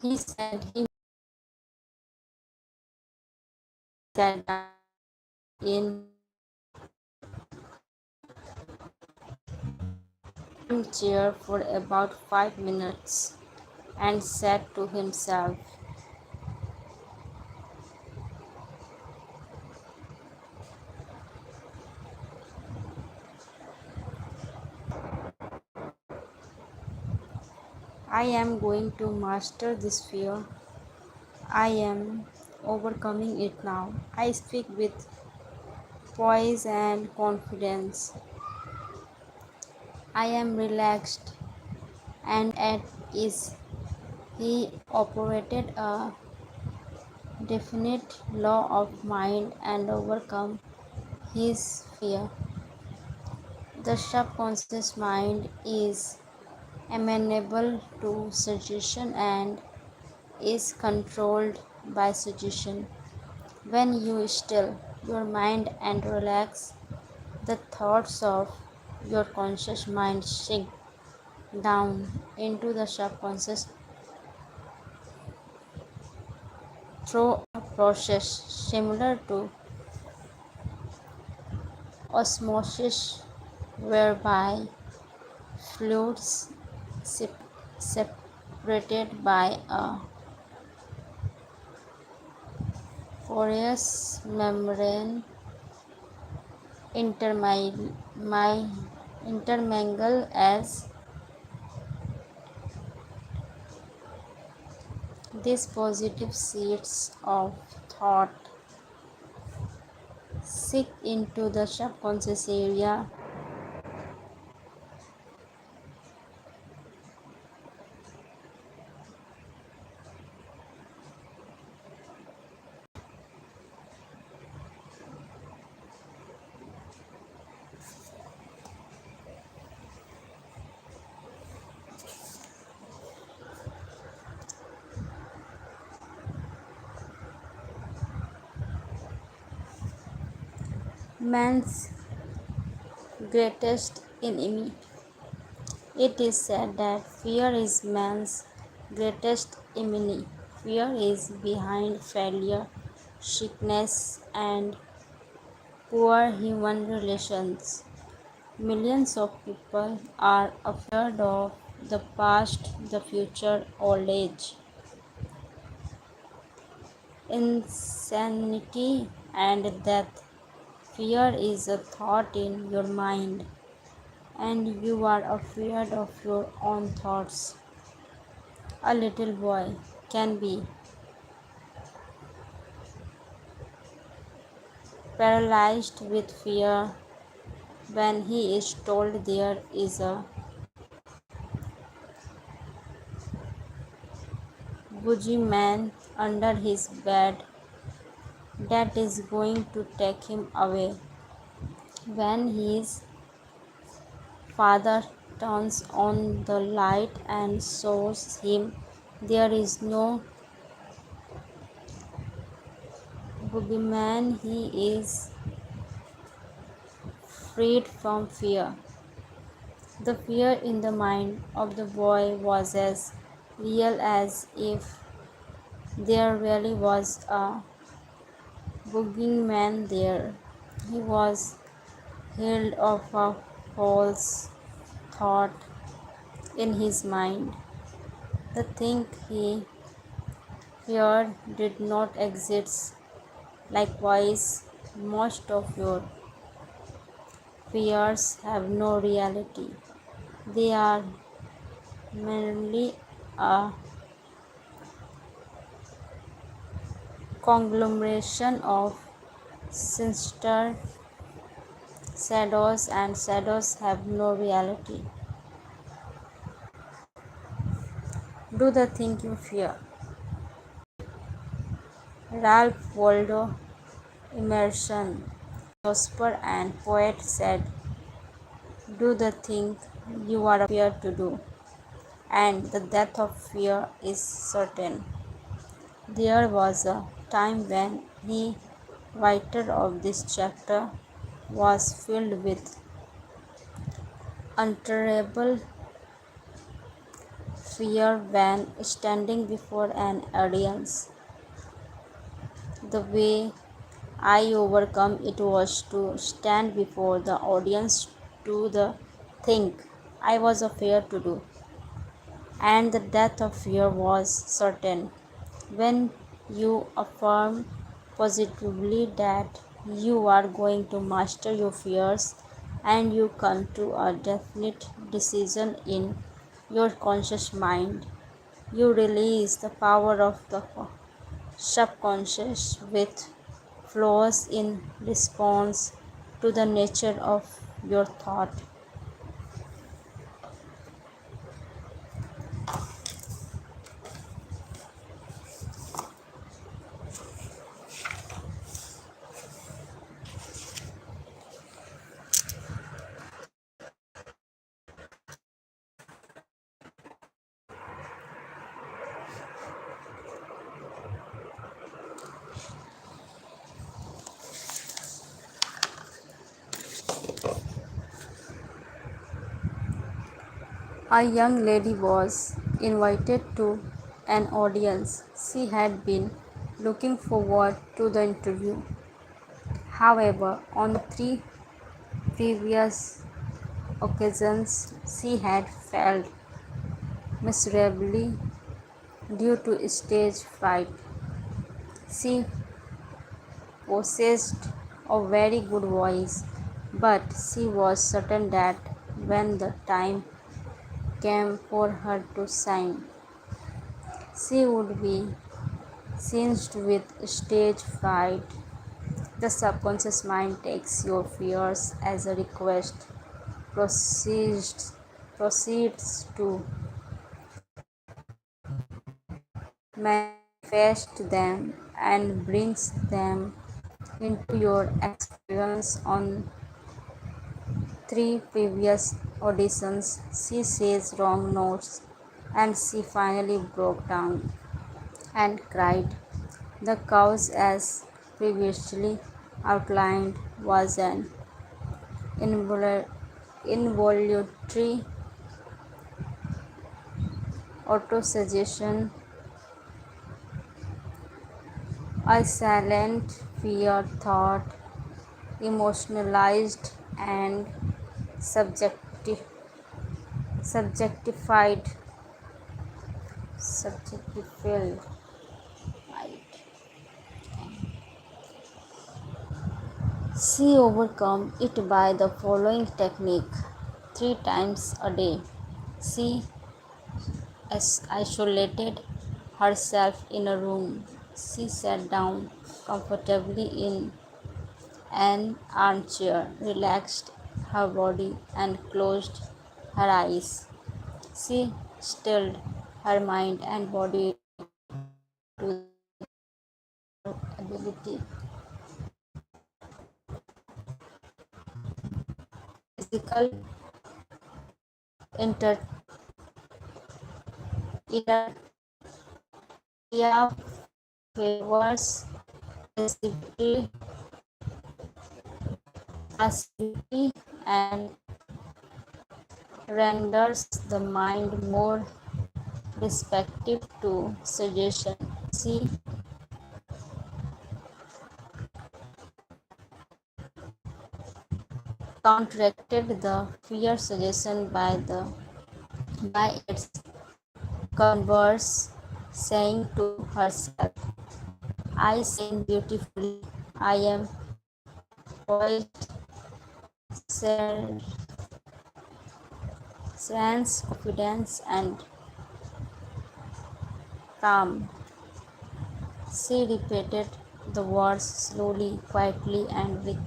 He said he sat down in chair for about 5 minutes and said to himself, I am going to master this fear. I am overcoming it now. I speak with poise and confidence. I am relaxed and at ease. He operated a definite law of mind and overcome his fear. The subconscious mind is amenable to suggestion and is controlled by suggestion. When you still your mind and relax, the thoughts of your conscious mind sink down into the subconscious through a process similar to osmosis, whereby fluids separated by a porous membrane intermingle as these positive seeds of thought sink into the subconscious area. Man's greatest enemy. It is said that fear is man's greatest enemy. Fear is behind failure, sickness, and poor human relations. Millions of people are afraid of the past, the future, old age, insanity, and death. Fear is a thought in your mind, and you are afraid of your own thoughts. A little boy can be paralyzed with fear when he is told there is a boogeyman under his bed that is going to take him away. When his father turns on the light and shows him there is no boogeyman, he is freed from fear. The fear in the mind of the boy was as real as if there really was a boogeyman there. He was healed of a false thought in his mind. The thing he feared did not exist. Likewise, most of your fears have no reality. They are merely a conglomeration of sinister shadows, and shadows have no reality. Do the thing you fear. Ralph Waldo Emerson, philosopher and poet, said, do the thing you are afraid to do, and the death of fear is certain. There was a time when the writer of this chapter was filled with unutterable fear when standing before an audience. The way I overcome it was to stand before the audience, do the thing I was afraid to do, and the death of fear was certain. When you affirm positively that you are going to master your fears and you come to a definite decision in your conscious mind, you release the power of the subconscious with flows in response to the nature of your thought. A young lady was invited to an audience. She had been looking forward to the interview. However, on three previous occasions, she had failed miserably due to stage fright. She possessed a very good voice, but she was certain that when the time came for her to sing, she would be singed with stage fright. The subconscious mind takes your fears as a request, proceeds to manifest them, and brings them into your experience. On three previous auditions, she says wrong notes, and she finally broke down and cried. The cause, as previously outlined, was an involuntary autosuggestion, a silent fear thought, emotionalized and subjectified. Subjectified. She overcome it by the following technique: 3 times a day. She isolated herself in a room. She sat down comfortably in an armchair, relaxed her body, and closed her eyes. She stilled her mind and body to ability. Physical inter inertia favors passivity, passivity and renders the mind more receptive to suggestion. She counteracted the fear suggestion by its converse, saying to herself, I sing beautifully, I am poised, sense confidence and calm. She repeated the words slowly, quietly, and with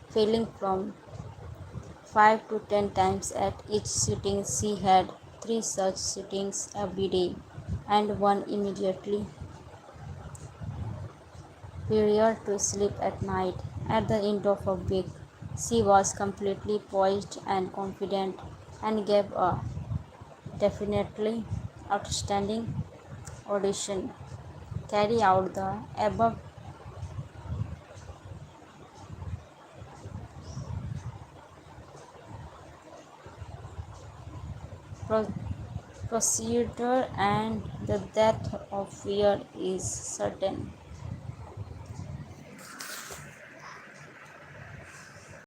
feeling from 5 to 10 times at each sitting. She had 3 such sittings every day and one immediately prior to sleep at night. At the end of a week, she was completely poised and confident and gave a definitely outstanding audition. Carry out the above procedure and the death of fear is certain.